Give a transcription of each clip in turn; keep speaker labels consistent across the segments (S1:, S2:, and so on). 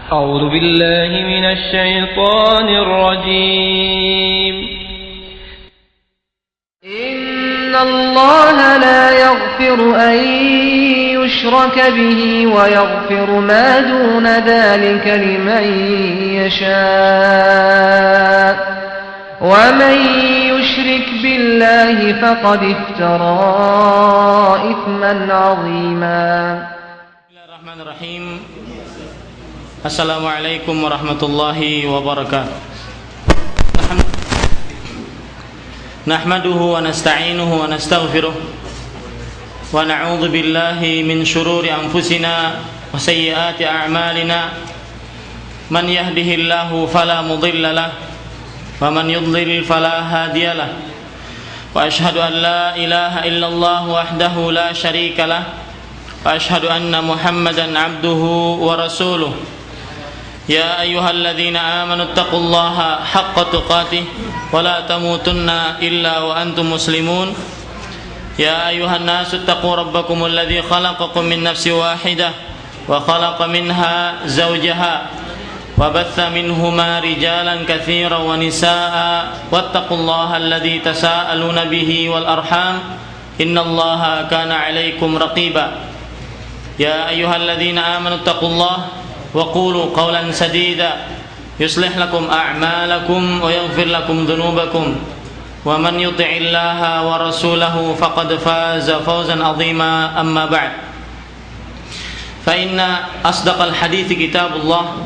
S1: أعوذ بالله من الشيطان الرجيم إن الله لا يغفر أن يشرك به ويغفر ما دون ذلك لمن يشاء ومن يشرك بالله فقد افترى إثما عظيما.
S2: Bismillahirrahmanirrahim. Assalamualaikum warahmatullahi wabarakatuh. Nahmaduhu wa nasta'inuhu wa nastaghfiruh wa na'udzu billahi min shururi anfusina wa sayyiati a'malina. Man yahdihillahu fala mudilla lahu wa man yudlil fala hadiya lahu. Wa ashhadu an la ilaha illallah wahdahu la syarika lahu wa ashhadu anna Muhammadan 'abduhu wa rasuluh. Ya ayyuhalladzina amanu taqullaha haqqa tuqatih wa la tamutunna illa wa antum muslimun. Ya ayyuhan nasu taqu rabbakumul ladzi khalaqakum min nafsin wahidah wa khalaqa minha zawjaha wa batha minhuma rijalan katsiran wa nisaa'a wattaqullaha alladzi tasaaluna bihi wal arham innallaha kana 'alaikum raqiba. Ya ayyuhalladzina amanu taqullaha wa qulu qawlan sadida yuslih lakum a'malakum wa yaghfir lakum dhunubakum wa man yuti'illaha wa rasulahu faqad faza fawzan 'azima. Amma ba'd, fa inna asdaqal hadithi kitabullah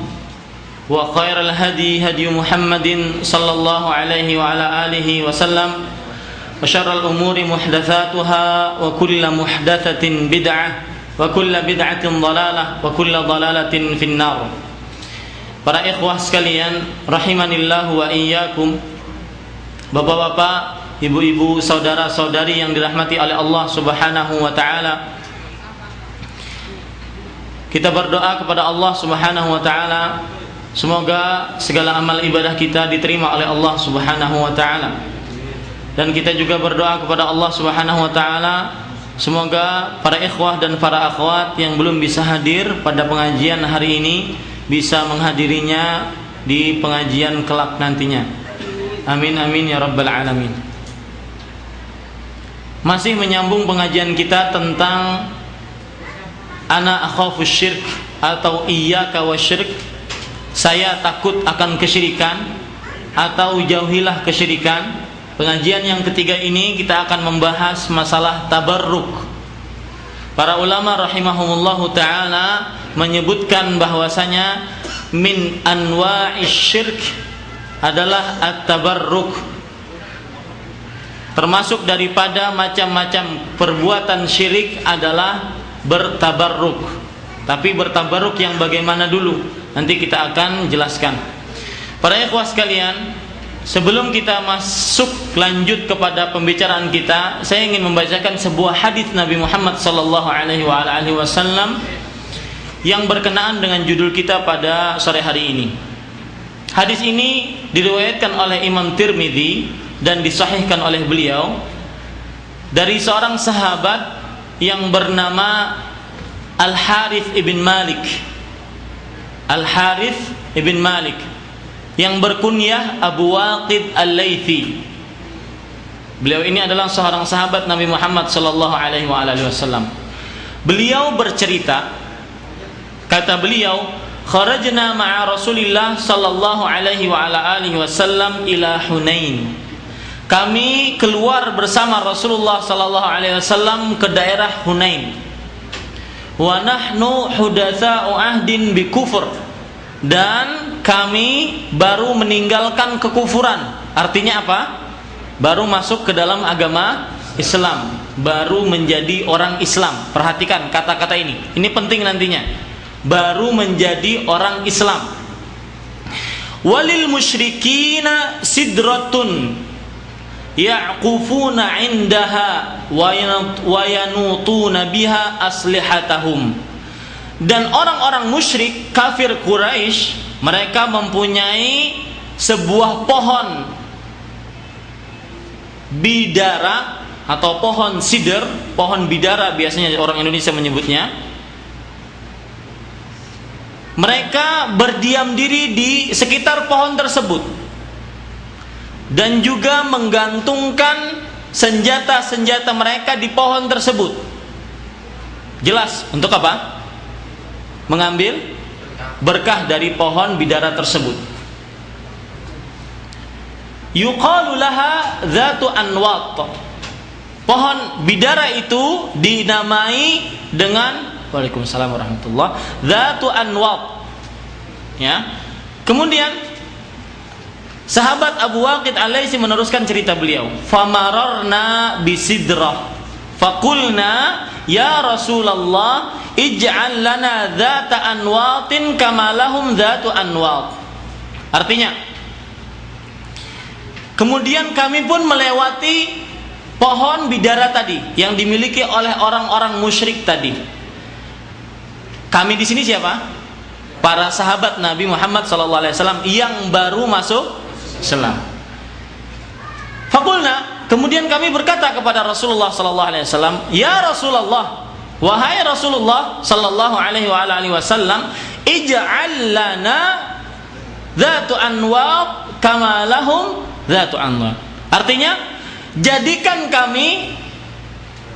S2: wa khairal hadi hadi Muhammadin sallallahu alaihi wa ala alihi wa sallam wa syarral umuri muhdatsatuha wa kullu muhdatsatin bid'ah wa kullu bid'atin dhalalah wa kullu dhalalatin finnar. Para ikhwah sekalian rahimanillahu wa iyyakum, bapak-bapak, ibu-ibu, saudara-saudari yang dirahmati oleh Allah Subhanahu wa taala, kita berdoa kepada Allah Subhanahu wa taala semoga segala amal ibadah kita diterima oleh Allah Subhanahu wa taala. Dan kita juga berdoa kepada Allah Subhanahu wa taala semoga para ikhwah dan para akhwat yang belum bisa hadir pada pengajian hari ini bisa menghadirinya di pengajian kelak nantinya. Amin amin ya rabbal alamin. Masih menyambung pengajian kita tentang ana akhafu syirk atau iyyaka wasyirk. Saya takut akan kesyirikan atau jauhilah kesyirikan. Pengajian yang ketiga ini kita akan membahas masalah tabarruk. Para ulama rahimahumullahu ta'ala menyebutkan bahwasanya min anwa'ish syirk adalah at-tabarruk. Termasuk daripada macam-macam perbuatan syirik adalah bertabarruk. Tapi bertabarruk yang bagaimana dulu? Nanti kita akan jelaskan. Para ikhwah sekalian, sebelum kita masuk lanjut kepada pembicaraan kita, saya ingin membacakan sebuah hadis Nabi Muhammad sallallahu alaihi wasallam yang berkenaan dengan judul kita pada sore hari ini. Hadis ini diriwayatkan oleh Imam Tirmidzi dan disahihkan oleh beliau dari seorang sahabat yang bernama Al-Harits ibn Malik. Al-Harits ibn Malik yang berkunyah Abu Waqid Al-Laythi. Beliau ini adalah seorang sahabat Nabi Muhammad sallallahu alaihi wasallam. Beliau bercerita, kata beliau, kharajna ma'a Rasulillah sallallahu alaihi wasallam ila Hunain. Kami keluar bersama Rasulullah sallallahu alaihi wasallam ke daerah Hunain. Wa nahnu hudatsa'u ahdin bi kufur. Dan kami baru meninggalkan kekufuran. Artinya apa? Baru masuk ke dalam agama Islam, baru menjadi orang Islam. Perhatikan kata-kata ini. Ini penting nantinya. Baru menjadi orang Islam. Walil musyrikina sidratun ya'qufuna 'indaha wa yanutuna biha aslihatahum. Dan orang-orang musyrik kafir Quraisy, mereka mempunyai sebuah pohon bidara atau pohon sidr, pohon bidara biasanya orang Indonesia menyebutnya, mereka berdiam diri di sekitar pohon tersebut dan juga menggantungkan senjata-senjata mereka di pohon tersebut. Jelas untuk apa? Mengambil berkah dari pohon bidara tersebut. Yuqalu laha dzatu anwat. Pohon bidara itu dinamai dengan Waalaikumsalam warahmatullah dzatu anwat. Ya. Kemudian sahabat Abu Waqid Al-Laitsi meneruskan cerita beliau. Famararna bisidrah faqulna ya Rasulullah ij'al lana dzata anwatin kama lahum dzatu anwat. Artinya, kemudian kami pun melewati pohon bidara tadi yang dimiliki oleh orang-orang musyrik tadi. Kami di sini siapa? Para sahabat Nabi Muhammad SAW yang baru masuk Islam. Faqulna, kemudian kami berkata kepada Rasulullah SAW, ya Rasulullah, wahai Rasulullah sallallahu alaihi wasallam, ij'al lana dzatu anwat kama lahum dzatu anwat. Artinya, jadikan kami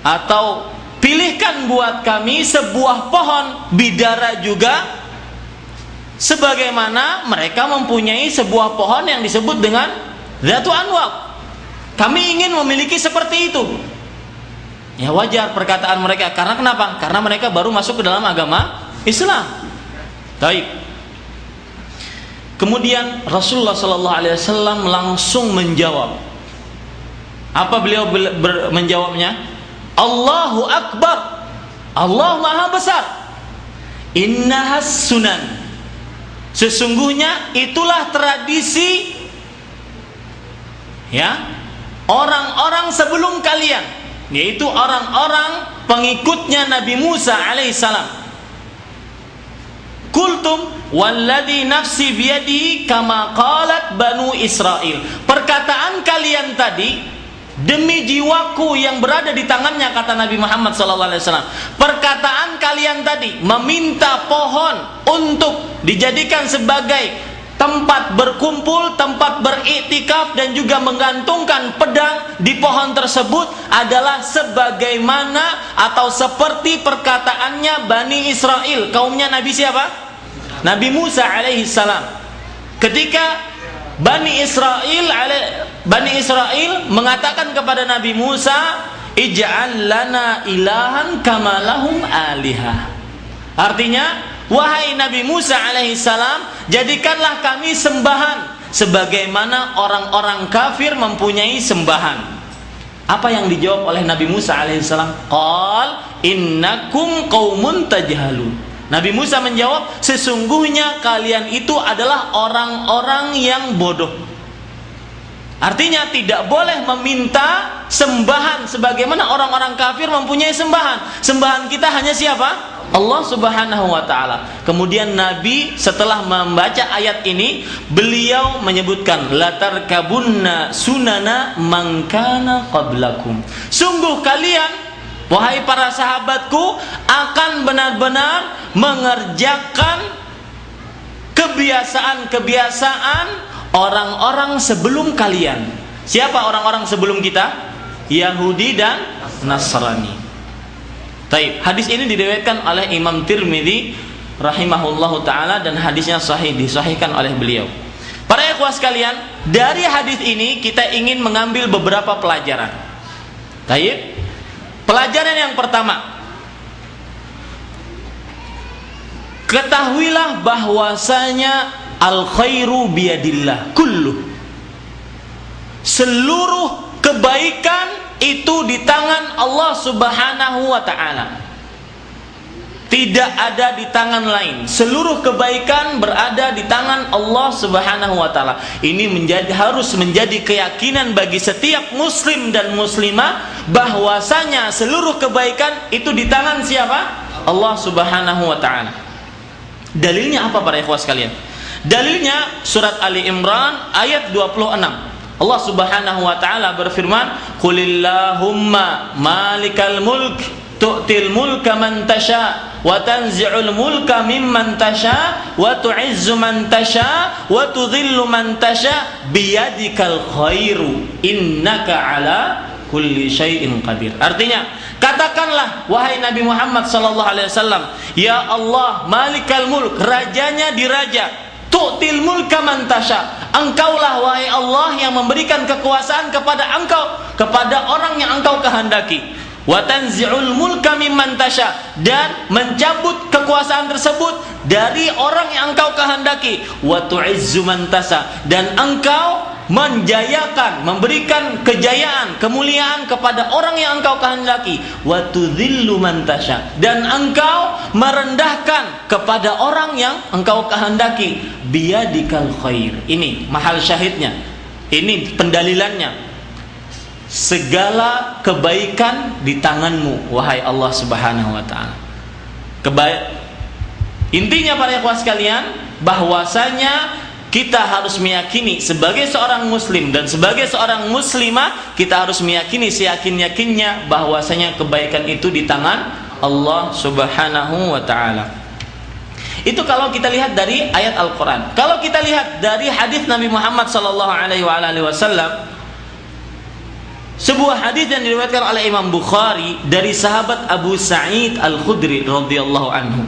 S2: atau pilihkan buat kami sebuah pohon bidara juga sebagaimana mereka mempunyai sebuah pohon yang disebut dengan dzatu anwat. Kami ingin memiliki seperti itu. Ya wajar perkataan mereka. Karena kenapa? Karena mereka baru masuk ke dalam agama Islam. Baik. Kemudian Rasulullah SAW langsung menjawab. Apa beliau menjawabnya? Allahu Akbar. Allah Maha Besar. Innahas sunan. Sesungguhnya itulah tradisi, ya, orang-orang sebelum kalian, yaitu orang-orang pengikutnya Nabi Musa alaihissalam. Kultum walladhi nafsi biyadihi kama qalat banu Israel. Perkataan kalian tadi, demi jiwaku yang berada di tangannya, kata Nabi Muhammad SAW. Perkataan kalian tadi meminta pohon untuk dijadikan sebagai tempat berkumpul, tempat beriktikaf dan juga menggantungkan pedang di pohon tersebut adalah sebagaimana atau seperti perkataannya Bani Israel, kaumnya Nabi siapa? Nabi Musa alaihi salam. Ketika Bani Israel mengatakan kepada Nabi Musa, ij'al lana ilahan kama lahum alihah. Artinya, wahai Nabi Musa alaihi salam, jadikanlah kami sembahan sebagaimana orang-orang kafir mempunyai sembahan. Apa yang dijawab oleh Nabi Musa alaihi salam? Qal innakum qaumun tajhalun. Nabi Musa menjawab, sesungguhnya kalian itu adalah orang-orang yang bodoh. Artinya tidak boleh meminta sembahan sebagaimana orang-orang kafir mempunyai sembahan. Sembahan kita hanya siapa? Allah Subhanahu wa ta'ala. Kemudian Nabi setelah membaca ayat ini, beliau menyebutkan latarkabunna sunana man kana qablakum. Sungguh kalian, wahai para sahabatku, akan benar-benar mengerjakan kebiasaan-kebiasaan orang-orang sebelum kalian. Siapa orang-orang sebelum kita? Yahudi dan Nasrani. Taib. Hadis ini diriwayatkan oleh Imam Tirmidzi rahimahullahu taala dan hadisnya sahih, disahihkan oleh beliau. Para ikhwah sekalian, dari hadis ini kita ingin mengambil beberapa pelajaran. Taib. Pelajaran yang pertama, ketahuilah bahwasanya al khairu biyadillah kulluh. Seluruh kebaikan itu di tangan Allah Subhanahu wa ta'ala. Tidak ada di tangan lain. Seluruh kebaikan berada di tangan Allah Subhanahu wa ta'ala. Ini harus menjadi keyakinan bagi setiap muslim dan muslimah bahwasanya seluruh kebaikan itu di tangan siapa? Allah Subhanahu wa ta'ala. Dalilnya apa para ikhwas sekalian? Dalilnya surat Ali Imran ayat 26. Allah Subhanahu wa ta'ala berfirman, qulillahumma malikal mulk tu'til mulka man tasha wa tanzi'ul mulka mimman tasha wa tu'izzu man tasha wa tudhillu man tasha biyadikal khairu innaka ala kulli syai'in qadir. Artinya, katakanlah wahai Nabi Muhammad sallallahu alaihi wasallam, ya Allah, Malikal Mulk, rajanya diraja, tu'til mulka man tasha. Engkaulah wahai Allah yang memberikan kekuasaan kepada engkau, kepada orang yang engkau kehendaki. Wa tanzi'ul mulka mimman tasha, dan mencabut kekuasaan tersebut dari orang yang engkau kehendaki. Wa tu'izzu man tasha, dan engkau menjayakan, memberikan kejayaan, kemuliaan kepada orang yang engkau kehendaki. Wa tudhillu man tasha, dan engkau merendahkan kepada orang yang engkau kehendaki. Biyadikal khair. Ini mahal syahidnya. Ini pendalilannya. Segala kebaikan di tanganmu wahai Allah Subhanahu wa taala. Intinya para ikhwah sekalian, bahwasanya kita harus meyakini sebagai seorang muslim dan sebagai seorang muslimah, kita harus meyakini seyakin-yakinnya bahwasanya kebaikan itu di tangan Allah Subhanahu wa taala. Itu kalau kita lihat dari ayat Al-Qur'an. Kalau kita lihat dari hadis Nabi Muhammad sallallahu alaihi wasallam, sebuah hadis yang diriwayatkan oleh Imam Bukhari dari sahabat Abu Sa'id Al-Khudri radhiyallahu anhu,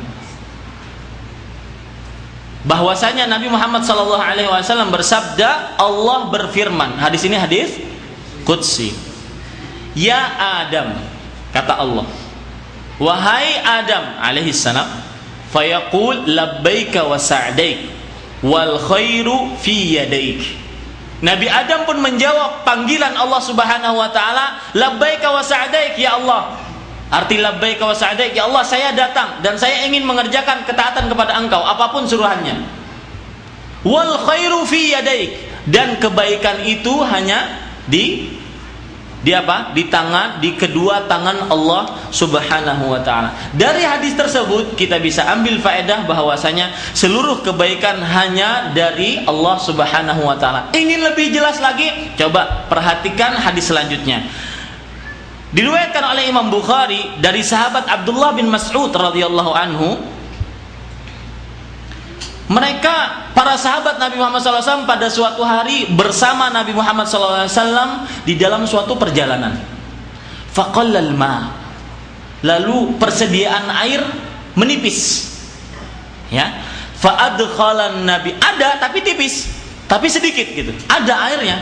S2: bahwasanya Nabi Muhammad sallallahu alaihi wasallam bersabda, Allah berfirman, hadis ini hadis qudsi, ya Adam, kata Allah, wahai Adam alaihi salam, fayaqul labbaika wa sa'daik wal khairu fi yadaik. Nabi Adam pun menjawab panggilan Allah Subhanahu wa taala, labbaika wa sa'daik ya Allah. Arti labbaika wa sa'daik ya Allah, saya datang dan saya ingin mengerjakan ketaatan kepada Engkau apapun suruhannya. Wal khairu fi yadaik, dan kebaikan itu hanya di apa? Di tangan, di kedua tangan Allah Subhanahu wa taala. Dari hadis tersebut kita bisa ambil faedah bahwasanya seluruh kebaikan hanya dari Allah Subhanahu wa taala. Ingin lebih jelas lagi? Coba perhatikan hadis selanjutnya. Diriwayatkan oleh Imam Bukhari dari sahabat Abdullah bin Mas'ud radhiyallahu anhu. Mereka, para sahabat Nabi Muhammad SAW, pada suatu hari bersama Nabi Muhammad SAW di dalam suatu perjalanan. Faqallal ma, lalu persediaan air menipis. Ya, fa'adkhalan Nabi, ada tapi tipis, tapi sedikit gitu. Ada airnya.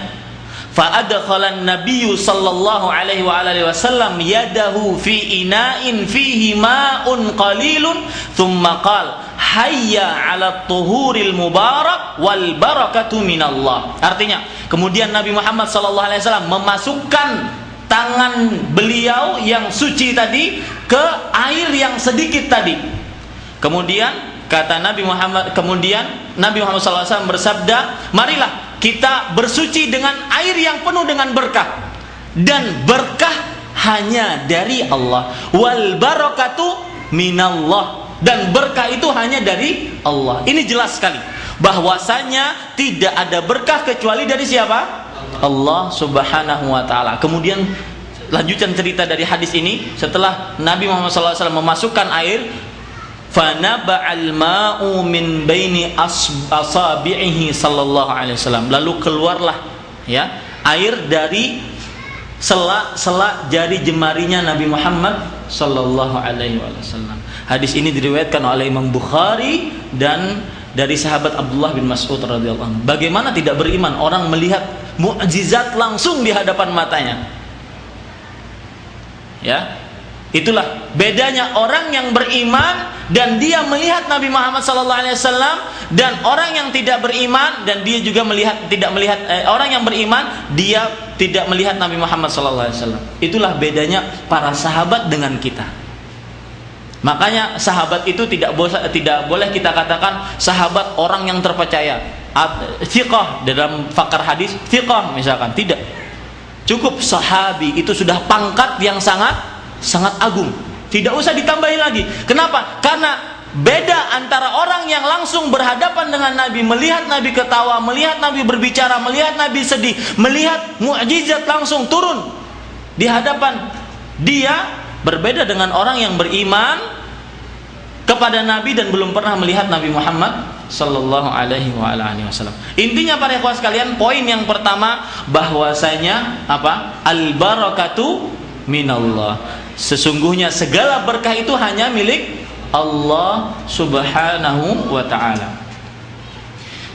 S2: Fa'adkhalan Nabiyyu sallallahu alaihi wasallam yadahu fi ina'in fihi ma'un qalilun thumma qala hayya 'ala tuhuril mubarak wal barakatu minallah. Artinya, kemudian Nabi Muhammad sallallahu alaihi wasallam memasukkan tangan beliau yang suci tadi ke air yang sedikit tadi. Kemudian kata Nabi Muhammad, SAW bersabda, marilah kita bersuci dengan air yang penuh dengan berkah, dan berkah hanya dari Allah, wal barakatu minallah, dan berkah itu hanya dari Allah. Ini jelas sekali bahwasanya tidak ada berkah kecuali dari siapa? Allah Subhanahu wa taala. Kemudian lanjutan cerita dari hadis ini, setelah Nabi Muhammad SAW memasukkan air, fanaba'al ma'u min baini asabi'ihi sallallahu alaihi wasallam, lalu keluarlah ya air dari sela-sela jari jemarinya Nabi Muhammad sallallahu alaihi wasallam. Hadis ini diriwayatkan oleh Imam Bukhari dan dari sahabat Abdullah bin Mas'ud radhiyallahu anhu. Bagaimana tidak beriman orang melihat mukjizat langsung di hadapan matanya? Ya, itulah bedanya orang yang beriman dan dia melihat Nabi Muhammad SAW, dan orang yang tidak beriman dan dia juga orang yang beriman dia tidak melihat Nabi Muhammad SAW. Itulah bedanya para sahabat dengan kita. Makanya sahabat itu tidak boleh kita katakan sahabat orang yang terpercaya. Thiqah dalam fakar hadis, thiqah misalkan, tidak. Cukup sahabi, itu sudah pangkat yang sangat agung. Tidak usah ditambahin lagi. Kenapa? Karena beda antara orang yang langsung berhadapan dengan Nabi, melihat Nabi ketawa, melihat Nabi berbicara, melihat Nabi sedih, melihat mukjizat langsung turun di hadapan dia, berbeda dengan orang yang beriman kepada Nabi dan belum pernah melihat Nabi Muhammad sallallahu alaihi wasallam. Intinya para ikhwah sekalian, poin yang pertama bahwasanya apa? Al barakatu minallah. Sesungguhnya segala berkah itu hanya milik Allah Subhanahu wa taala.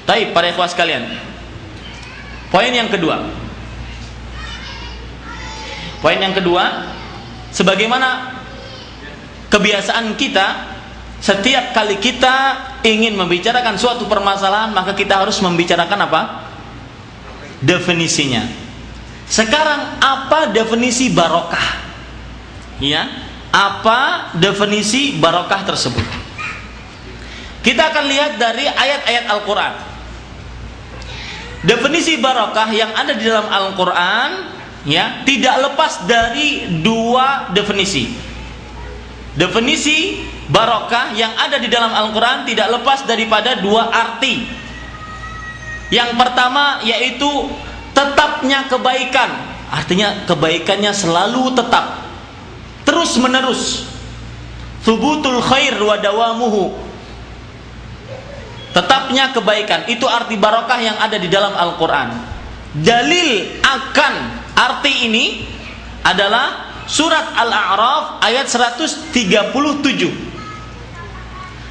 S2: Baik para ikhwah sekalian. Poin yang kedua. Poin yang kedua, sebagaimana kebiasaan kita, setiap kali kita ingin membicarakan suatu permasalahan, maka kita harus membicarakan apa? Definisinya. Sekarang apa definisi barokah? Ya, apa definisi barokah tersebut? Kita akan lihat dari ayat-ayat Al-Quran. Definisi barokah yang ada di dalam Al-Quran, ya, tidak lepas dari dua definisi. Definisi barokah yang ada di dalam Al-Quran tidak lepas daripada dua arti. Yang pertama yaitu tetapnya kebaikan, artinya kebaikannya selalu tetap, terus menerus. Thubutul khair wa dawamuhu, tetapnya kebaikan, itu arti barokah yang ada di dalam Al-Quran. Dalil akan arti ini adalah surat Al-A'raf ayat 137.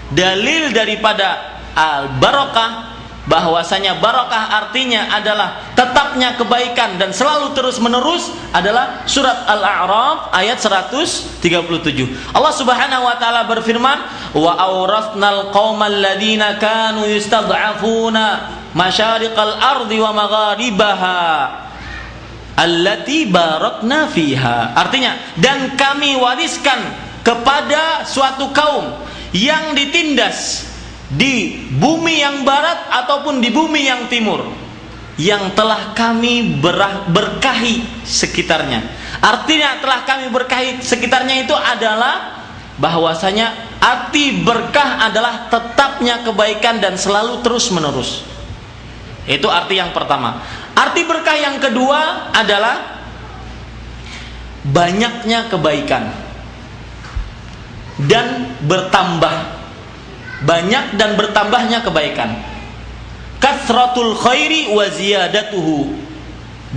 S2: Dalil daripada al-barokah, bahwasanya barokah artinya adalah tetapnya kebaikan dan selalu terus menerus, adalah surat Al-A'raf ayat 137. Allah Subhanahu wa taala berfirman, wa awrathnal qaumal ladzina kanu yustad'afuna masyariqal ardi wa magharibaha allati barakna fiha. Artinya, dan kami wariskan kepada suatu kaum yang ditindas di bumi yang barat ataupun di bumi yang timur, yang telah kami berkahi sekitarnya. Artinya telah kami berkahi sekitarnya itu adalah bahwasanya arti berkah adalah tetapnya kebaikan dan selalu terus menerus. Itu arti yang pertama. Arti berkah yang kedua adalah banyaknya kebaikan dan bertambah. Banyak dan bertambahnya kebaikan. Kathratul khairi wa ziyadatuhu,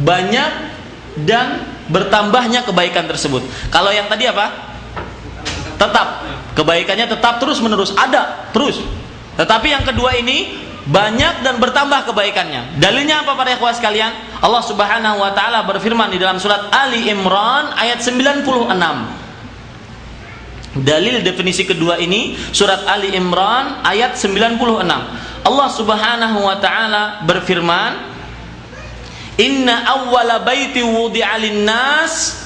S2: banyak dan bertambahnya kebaikan tersebut. Kalau yang tadi apa? Tetap, kebaikannya tetap terus menerus, ada terus. Tetapi yang kedua ini banyak dan bertambah kebaikannya. Dalilnya apa para ikhwah sekalian? Allah Subhanahu wa taala berfirman di dalam surat Ali Imran ayat 96. Dalil definisi kedua ini surat Ali Imran ayat 96. Allah Subhanahu wa taala berfirman, inna awwala baiti wudi'a lin-nas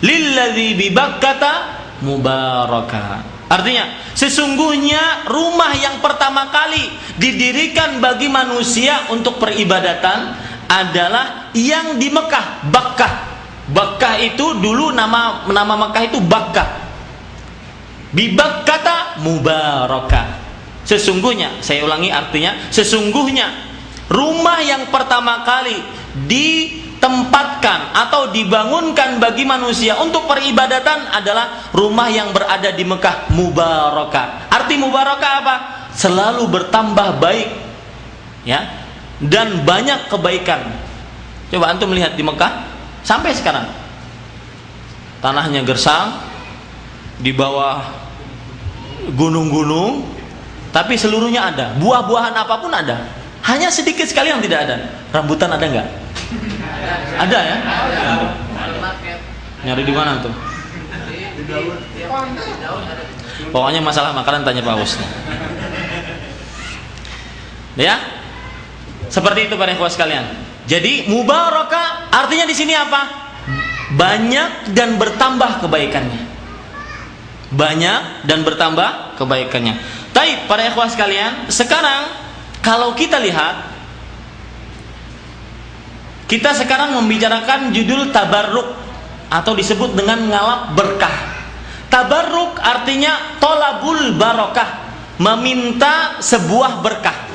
S2: lilladzi bi Bakkata mubaraka. Artinya, sesungguhnya rumah yang pertama kali didirikan bagi manusia untuk peribadatan adalah yang di Mekah, Bakkah. Bakkah itu dulu nama Mekah itu Bakkah. Bibakkata mubaraka. Sesungguhnya, saya ulangi artinya, sesungguhnya rumah yang pertama kali ditempatkan atau dibangunkan bagi manusia untuk peribadatan adalah rumah yang berada di Mekah, mubaraka. Arti mubaraka apa? Selalu bertambah baik, ya, dan banyak kebaikan. Coba antum lihat di Mekah sampai sekarang, tanahnya gersang, di bawah gunung-gunung, tapi seluruhnya ada, buah-buahan apapun ada, hanya sedikit sekali yang tidak ada. Rambutan ada nggak? Ada ya? Ada. Nyari di mana tuh? Pokoknya masalah makanan tanya Pak Us. Ya, seperti itu para ikhwah sekalian. Jadi mubarakah artinya di sini apa? Banyak dan bertambah kebaikannya. Banyak dan bertambah kebaikannya. Taib para ikhwah sekalian, sekarang kalau kita lihat, kita sekarang membicarakan judul tabarruk atau disebut dengan ngalap berkah. Tabarruk artinya tolabul barokah, meminta sebuah berkah.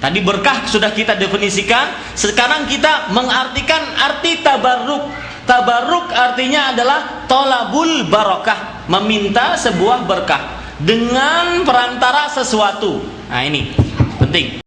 S2: Tadi berkah sudah kita definisikan, sekarang kita mengartikan arti tabarruk. Tabarruk artinya adalah tolabul barokah, meminta sebuah berkah. dengan perantara sesuatu. Nah ini penting.